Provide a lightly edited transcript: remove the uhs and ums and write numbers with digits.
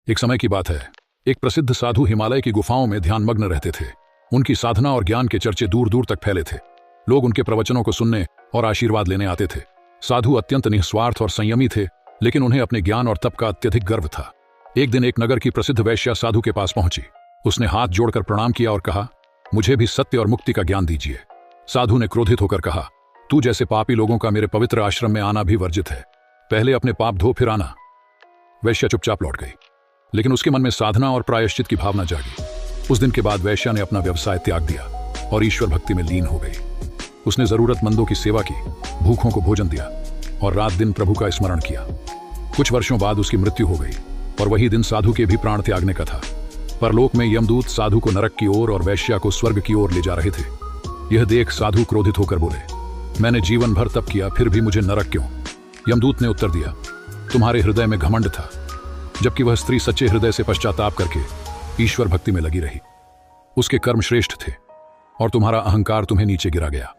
एक समय की बात है। एक प्रसिद्ध साधु हिमालय की गुफाओं में ध्यानमग्न रहते थे। उनकी साधना और ज्ञान के चर्चे दूर दूर तक फैले थे। लोग उनके प्रवचनों को सुनने और आशीर्वाद लेने आते थे। साधु अत्यंत निस्वार्थ और संयमी थे, लेकिन उन्हें अपने ज्ञान और तप का अत्यधिक गर्व था। एक दिन एक नगर की प्रसिद्ध वैश्या साधु के पास पहुंची। उसने हाथ जोड़कर प्रणाम किया और कहा, मुझे भी सत्य और मुक्ति का ज्ञान दीजिए। साधु ने क्रोधित होकर कहा, तू जैसे पापी लोगों का मेरे पवित्र आश्रम में आना भी वर्जित है। पहले अपने पाप धो फिर आना। वैश्या चुपचाप लौट गई, लेकिन उसके मन में साधना और प्रायश्चित की भावना जागी। उस दिन के बाद वैश्या ने अपना व्यवसाय त्याग दिया और ईश्वर भक्ति में लीन हो गई। उसने जरूरतमंदों की सेवा की, भूखों को भोजन दिया और रात दिन प्रभु का स्मरण किया। कुछ वर्षों बाद उसकी मृत्यु हो गई और वही दिन साधु के भी प्राण त्यागने का था। परलोक में यमदूत साधु को नरक की ओर और वैश्या को स्वर्ग की ओर ले जा रहे थे। यह देख साधु क्रोधित होकर बोले, मैंने जीवन भर तप किया, फिर भी मुझे नरक क्यों? यमदूत ने उत्तर दिया, तुम्हारे हृदय में घमंड था, जबकि वह स्त्री सच्चे हृदय से पश्चाताप करके ईश्वर भक्ति में लगी रही। उसके कर्म श्रेष्ठ थे और तुम्हारा अहंकार तुम्हें नीचे गिरा गया।